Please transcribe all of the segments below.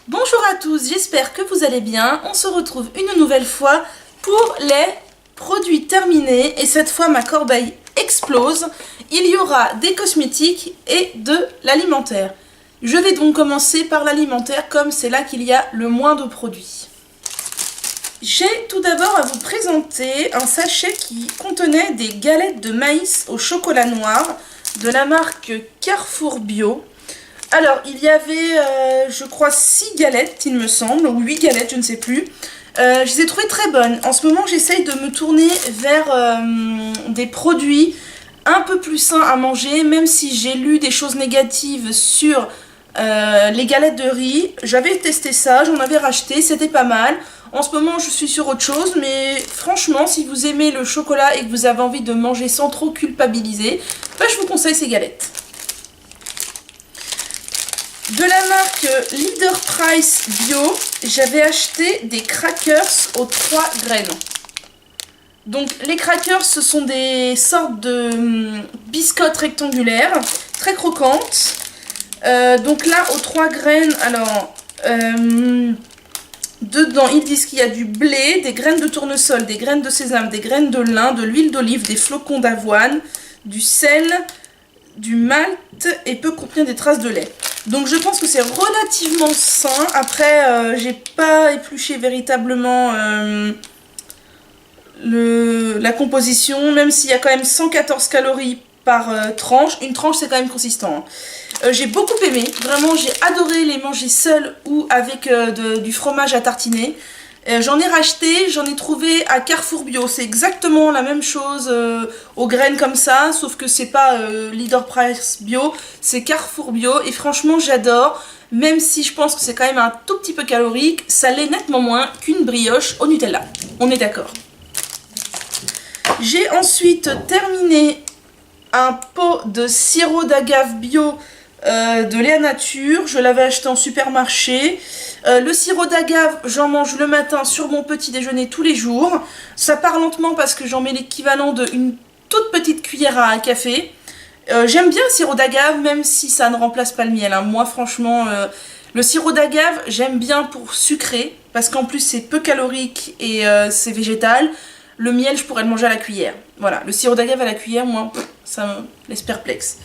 Bonjour à tous, j'espère que vous allez bien. On se retrouve une nouvelle fois pour les produits terminés et cette fois ma corbeille explose. Il y aura des cosmétiques et de l'alimentaire. Je vais donc commencer par l'alimentaire comme c'est là qu'il y a le moins de produits. J'ai tout d'abord à vous présenter un sachet qui contenait des galettes de maïs au chocolat noir de la marque Carrefour Bio. Alors, il y avait, je crois, 6 galettes, il me semble, ou 8 galettes, je ne sais plus. Je les ai trouvées très bonnes. En ce moment, j'essaye de me tourner vers des produits un peu plus sains à manger, même si j'ai lu des choses négatives sur les galettes de riz. J'avais testé ça, j'en avais racheté, c'était pas mal. En ce moment, je suis sur autre chose, mais franchement, si vous aimez le chocolat et que vous avez envie de manger sans trop culpabiliser, bah, je vous conseille ces galettes. De la marque Leader Price Bio, j'avais acheté des crackers aux 3 graines. Donc les crackers, ce sont des sortes de biscottes rectangulaires, très croquantes. Donc là, aux 3 graines, alors dedans ils disent qu'il y a du blé, des graines de tournesol, des graines de sésame, des graines de lin, de l'huile d'olive, des flocons d'avoine, du sel, du malt et peut contenir des traces de lait. Donc je pense que c'est relativement sain. Après, j'ai pas épluché véritablement la composition, même s'il y a quand même 114 calories par tranche. Une tranche, c'est quand même consistant. J'ai beaucoup aimé, vraiment j'ai adoré les manger seuls ou avec du fromage à tartiner. J'en ai racheté, j'en ai trouvé à Carrefour Bio, c'est exactement la même chose aux graines comme ça, sauf que c'est pas Leader Price Bio, c'est Carrefour Bio et franchement j'adore, même si je pense que c'est quand même un tout petit peu calorique, ça l'est nettement moins qu'une brioche au Nutella, on est d'accord. J'ai ensuite terminé un pot de sirop d'agave bio de Léa Nature, je l'avais acheté en supermarché. Le sirop d'agave, j'en mange le matin sur mon petit déjeuner tous les jours. Ça part lentement parce que j'en mets l'équivalent d'une toute petite cuillère à café. J'aime bien le sirop d'agave, même si ça ne remplace pas le miel, hein. Moi franchement, le sirop d'agave, j'aime bien pour sucrer, parce qu'en plus c'est peu calorique et c'est végétal. Le miel, je pourrais le manger à la cuillère. Voilà, le sirop d'agave à la cuillère, moi, ça me laisse perplexe.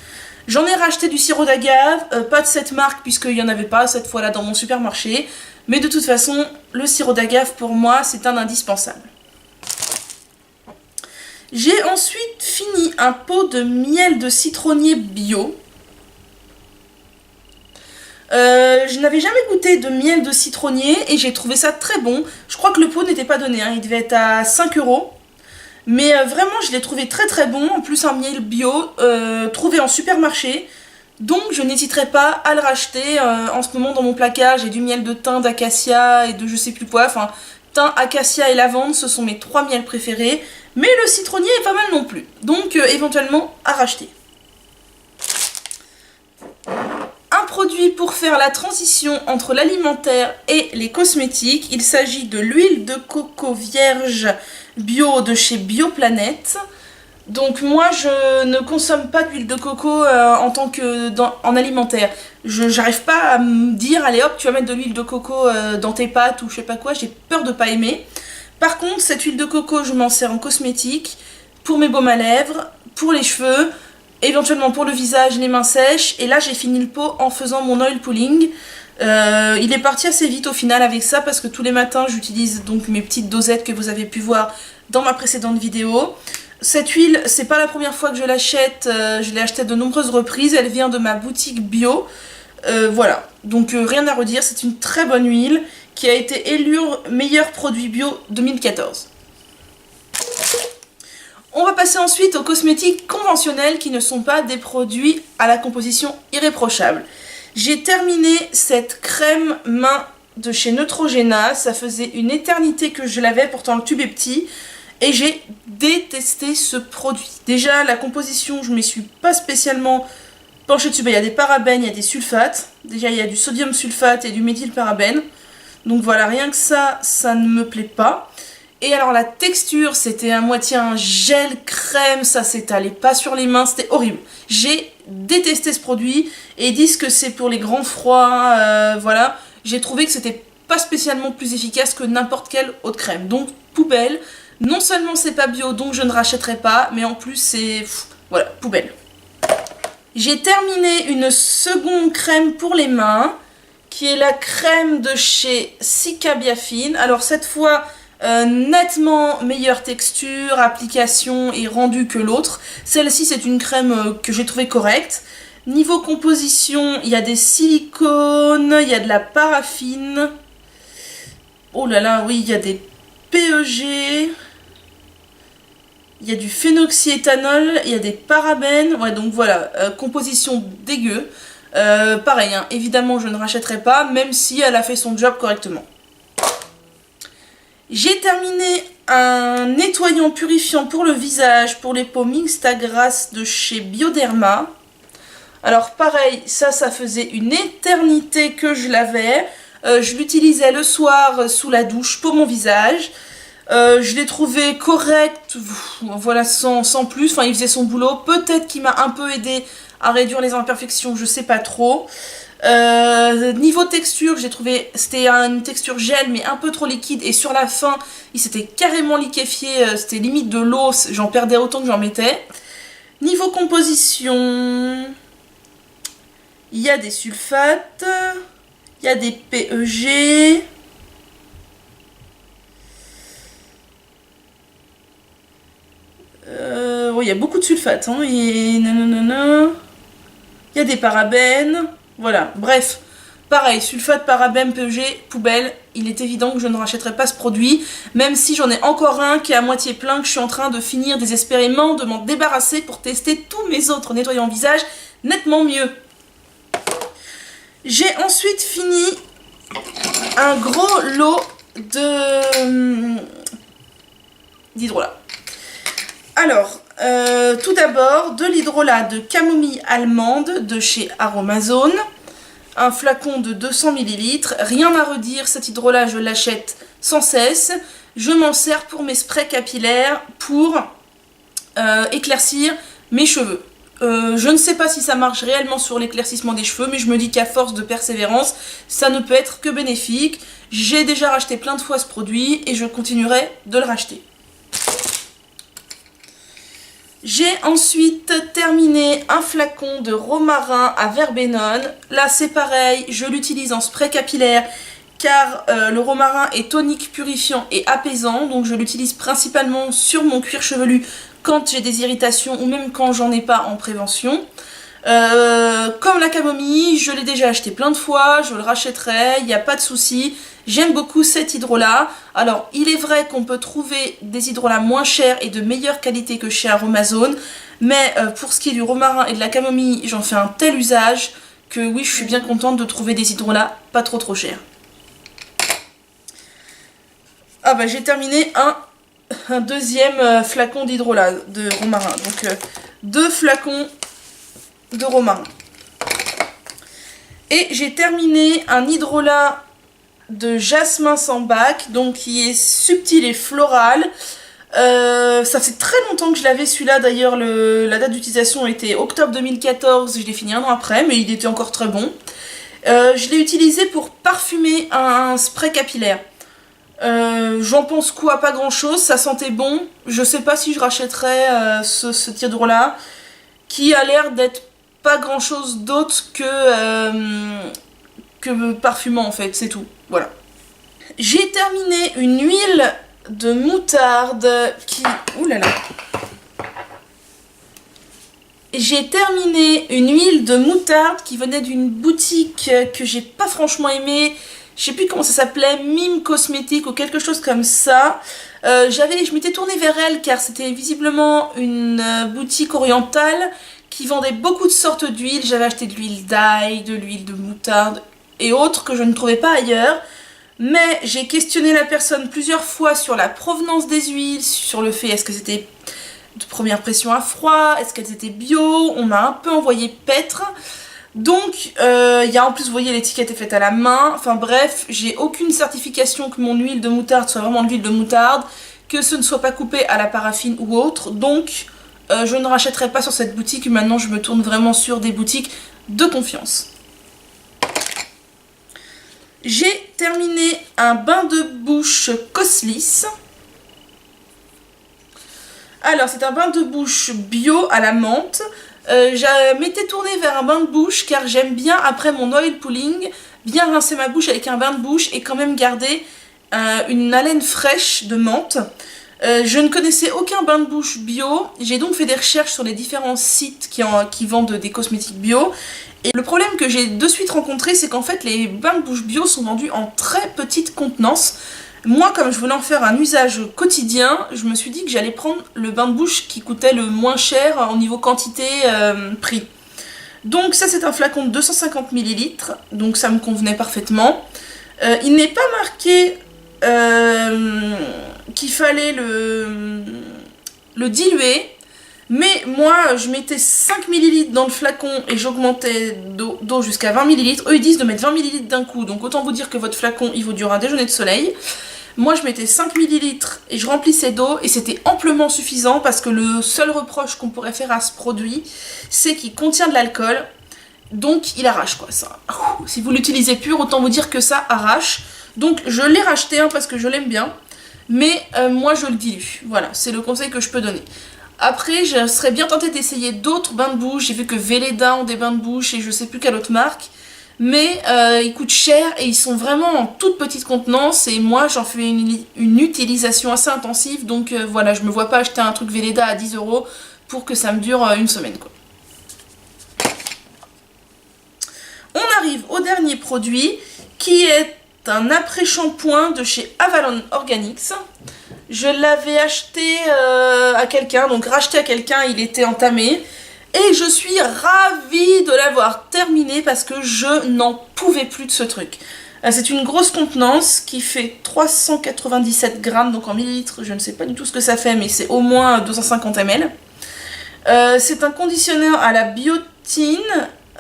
J'en ai racheté du sirop d'agave, pas de cette marque puisqu'il n'y en avait pas cette fois-là dans mon supermarché. Mais de toute façon, le sirop d'agave pour moi, c'est un indispensable. J'ai ensuite fini un pot de miel de citronnier bio. Je n'avais jamais goûté de miel de citronnier et j'ai trouvé ça très bon. Je crois que le pot n'était pas donné, hein, il devait être à 5 €. Mais vraiment, je l'ai trouvé très très bon. En plus, un miel bio trouvé en supermarché. Donc, je n'hésiterai pas à le racheter. En ce moment, dans mon placard, j'ai du miel de thym, d'acacia et de je sais plus quoi. Enfin, thym, acacia et lavande, ce sont mes 3 miels préférés. Mais le citronnier est pas mal non plus. Donc, éventuellement, à racheter. Un produit pour faire la transition entre l'alimentaire et les cosmétiques. Il s'agit de l'huile de coco vierge bio de chez Bioplanète. Donc moi je ne consomme pas d'huile de coco en tant que en alimentaire. J'arrive pas à me dire allez hop tu vas mettre de l'huile de coco dans tes pâtes ou je sais pas quoi, j'ai peur de pas aimer. Par contre cette huile de coco je m'en sers en cosmétique, pour mes baumes à lèvres, pour les cheveux, éventuellement pour le visage, les mains sèches. Et là j'ai fini le pot en faisant mon oil pulling. Il est parti assez vite au final avec ça parce que tous les matins j'utilise donc mes petites dosettes que vous avez pu voir dans ma précédente vidéo. Cette huile, c'est pas la première fois que je l'achète, je l'ai achetée de nombreuses reprises, elle vient de ma boutique bio. Voilà, donc rien à redire, c'est une très bonne huile qui a été élue meilleur produit bio 2014. On va passer ensuite aux cosmétiques conventionnels qui ne sont pas des produits à la composition irréprochable. J'ai terminé cette crème main de chez Neutrogena, ça faisait une éternité que je l'avais, pourtant le tube est petit, et j'ai détesté ce produit. Déjà la composition, je ne m'y suis pas spécialement penchée dessus, il y a des parabènes, il y a des sulfates, déjà il y a du sodium sulfate et du méthylparabène, donc voilà, rien que ça ne me plaît pas. Et alors la texture, c'était à moitié un gel crème, ça s'étalait pas sur les mains, c'était horrible. J'ai détesté ce produit et ils disent que c'est pour les grands froids, voilà. j'ai trouvé que c'était pas spécialement plus efficace que n'importe quelle autre crème. Donc poubelle, non seulement c'est pas bio donc je ne rachèterai pas, mais en plus c'est... voilà, poubelle. J'ai terminé une seconde crème pour les mains, qui est la crème de chez Cica Biafine. Alors cette fois, nettement meilleure texture, application et rendu que l'autre. Celle-ci c'est une crème que j'ai trouvée correcte. Niveau composition, il y a des silicones, il y a de la paraffine. Oh là là, oui, il y a des PEG. Il y a du phénoxyéthanol, il y a des parabènes. Ouais, donc voilà, composition dégueu. Pareil, hein, évidemment je ne rachèterai pas, même si elle a fait son job correctement. J'ai terminé un nettoyant purifiant pour le visage, pour les peaux Instagrass de chez Bioderma. Alors pareil, ça faisait une éternité que je l'avais. Je l'utilisais le soir sous la douche pour mon visage. Je l'ai trouvé correct, voilà, sans plus. Enfin, il faisait son boulot. Peut-être qu'il m'a un peu aidé à réduire les imperfections, je sais pas trop. Niveau texture, j'ai trouvé c'était une texture gel mais un peu trop liquide, et sur la fin il s'était carrément liquéfié, c'était limite de l'eau, j'en perdais autant que j'en mettais. Niveau composition, il y a des sulfates, il y a des PEG, il y a beaucoup de sulfates, hein, et nanana. Il y a des parabènes, voilà, bref, pareil, sulfate, parabènes, PEG, poubelle. Il est évident que je ne rachèterai pas ce produit, même si j'en ai encore un qui est à moitié plein, que je suis en train de finir désespérément de m'en débarrasser pour tester tous mes autres nettoyants visage nettement mieux. J'ai ensuite fini un gros lot d'hydrolat. Alors, tout d'abord, de l'hydrolat de camomille allemande de chez Aromazone. Un flacon de 200 ml. Rien à redire, cet hydrolat, je l'achète sans cesse. Je m'en sers pour mes sprays capillaires pour éclaircir mes cheveux. Je ne sais pas si ça marche réellement sur l'éclaircissement des cheveux, mais je me dis qu'à force de persévérance, ça ne peut être que bénéfique. J'ai déjà racheté plein de fois ce produit et je continuerai de le racheter. J'ai ensuite terminé un flacon de romarin à verbenone. Là c'est pareil, je l'utilise en spray capillaire car le romarin est tonique, purifiant et apaisant. Donc je l'utilise principalement sur mon cuir chevelu quand j'ai des irritations ou même quand j'en ai pas en prévention. Comme la camomille, je l'ai déjà acheté plein de fois, je le rachèterai, il n'y a pas de souci. J'aime beaucoup cet hydrolat. Alors, il est vrai qu'on peut trouver des hydrolats moins chers et de meilleure qualité que chez Aromazone, mais pour ce qui est du romarin et de la camomille, j'en fais un tel usage que oui, je suis bien contente de trouver des hydrolats pas trop chers. Ah bah j'ai terminé un deuxième flacon d'hydrolat de romarin. Donc 2 flacons de romarin. Et j'ai terminé un hydrolat de jasmin sans bac, donc qui est subtil et floral. Ça fait très longtemps que je l'avais celui-là, d'ailleurs la date d'utilisation était octobre 2014, je l'ai fini un an après, mais il était encore très bon. Je l'ai utilisé pour parfumer un spray capillaire. J'en pense quoi? Pas grand chose, ça sentait bon. Je sais pas si je rachèterais ce hydrolat, qui a l'air d'être pas grand chose d'autre que parfumant en fait, c'est tout. Voilà. J'ai terminé une huile de moutarde qui... Ouh là là. J'ai terminé une huile de moutarde qui venait d'une boutique que j'ai pas franchement aimée. Je sais plus comment ça s'appelait, Mime Cosmétique ou quelque chose comme ça. Je m'étais tournée vers elle car c'était visiblement une boutique orientale qui vendait beaucoup de sortes d'huiles. J'avais acheté de l'huile d'ail, de l'huile de moutarde et autres que je ne trouvais pas ailleurs. Mais j'ai questionné la personne plusieurs fois sur la provenance des huiles, sur le fait est-ce que c'était de première pression à froid, est-ce qu'elles étaient bio. On m'a un peu envoyé paître. Donc, il y a en plus, vous voyez, l'étiquette est faite à la main. Enfin bref, j'ai aucune certification que mon huile de moutarde soit vraiment de l'huile de moutarde, que ce ne soit pas coupé à la paraffine ou autre. Donc, je ne rachèterai pas sur cette boutique. Maintenant, je me tourne vraiment sur des boutiques de confiance. J'ai terminé un bain de bouche Coslis. Alors, c'est un bain de bouche bio à la menthe. Je m'étais tournée vers un bain de bouche car j'aime bien, après mon oil pulling, bien rincer ma bouche avec un bain de bouche et quand même garder une haleine fraîche de menthe. Je ne connaissais aucun bain de bouche bio, j'ai donc fait des recherches sur les différents sites qui vendent des cosmétiques bio. Et le problème que j'ai de suite rencontré, c'est qu'en fait les bains de bouche bio sont vendus en très petite contenance. Moi, comme je voulais en faire un usage quotidien, je me suis dit que j'allais prendre le bain de bouche qui coûtait le moins cher au niveau quantité prix. Donc ça, c'est un flacon de 250 ml, donc ça me convenait parfaitement. Il n'est pas marqué qu'il fallait le diluer, mais moi je mettais 5 ml dans le flacon et j'augmentais d'eau jusqu'à 20 ml. Eux ils disent de mettre 20 ml d'un coup, donc autant vous dire que votre flacon il vous dure un déjeuner de soleil. Moi je mettais 5 ml et je remplissais d'eau et c'était amplement suffisant parce que le seul reproche qu'on pourrait faire à ce produit, c'est qu'il contient de l'alcool, donc il arrache quoi ça. Si vous l'utilisez pur, autant vous dire que ça arrache. Donc je l'ai racheté parce que je l'aime bien, mais moi je le dilue. Voilà, c'est le conseil que je peux donner. Après, je serais bien tentée d'essayer d'autres bains de bouche. J'ai vu que Velleda ont des bains de bouche et je sais plus quelle autre marque. Mais ils coûtent cher et ils sont vraiment en toute petite contenance. Et moi, j'en fais une utilisation assez intensive. Donc voilà, je me vois pas acheter un truc Velleda à 10 € pour que ça me dure une semaine, quoi. On arrive au dernier produit qui est un après-shampoing de chez Avalon Organics. Je l'avais acheté à quelqu'un, donc racheté à quelqu'un, il était entamé. Et je suis ravie de l'avoir terminé parce que je n'en pouvais plus de ce truc. C'est une grosse contenance qui fait 397 grammes, donc en millilitres, je ne sais pas du tout ce que ça fait, mais c'est au moins 250 ml. C'est un conditionneur à la biotine.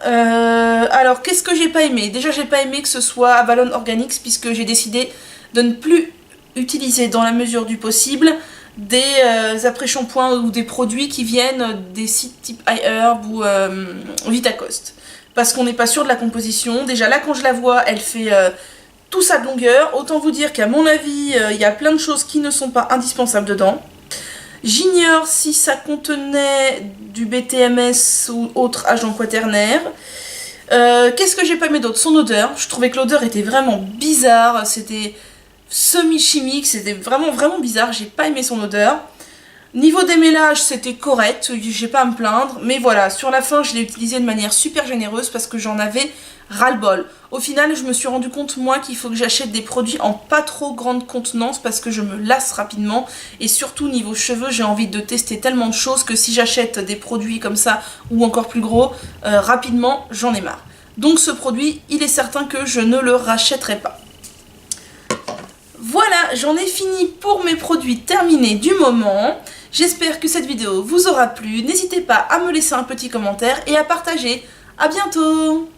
Alors, qu'est-ce que j'ai pas aimé? Déjà, j'ai pas aimé que ce soit Avalon Organics puisque j'ai décidé de ne plus utiliser dans la mesure du possible des après-shampoings ou des produits qui viennent des sites type iHerb ou Vitacost. Parce qu'on n'est pas sûr de la composition. Déjà là, quand je la vois, elle fait tout ça de longueur. Autant vous dire qu'à mon avis, il y a plein de choses qui ne sont pas indispensables dedans. J'ignore si ça contenait du BTMS ou autre agent quaternaire. Qu'est-ce que j'ai pas aimé d'autre? Son odeur. Je trouvais que l'odeur était vraiment bizarre. C'était semi-chimique. C'était vraiment bizarre. J'ai pas aimé son odeur. Niveau démêlage, c'était correct. J'ai pas à me plaindre. Mais voilà, sur la fin, je l'ai utilisé de manière super généreuse parce que j'en avais ras-le-bol. Au final, je me suis rendu compte, moi, qu'il faut que j'achète des produits en pas trop grande contenance parce que je me lasse rapidement. Et surtout, niveau cheveux, j'ai envie de tester tellement de choses que si j'achète des produits comme ça ou encore plus gros, rapidement, j'en ai marre. Donc ce produit, il est certain que je ne le rachèterai pas. Voilà, j'en ai fini pour mes produits terminés du moment. J'espère que cette vidéo vous aura plu. N'hésitez pas à me laisser un petit commentaire et à partager. À bientôt!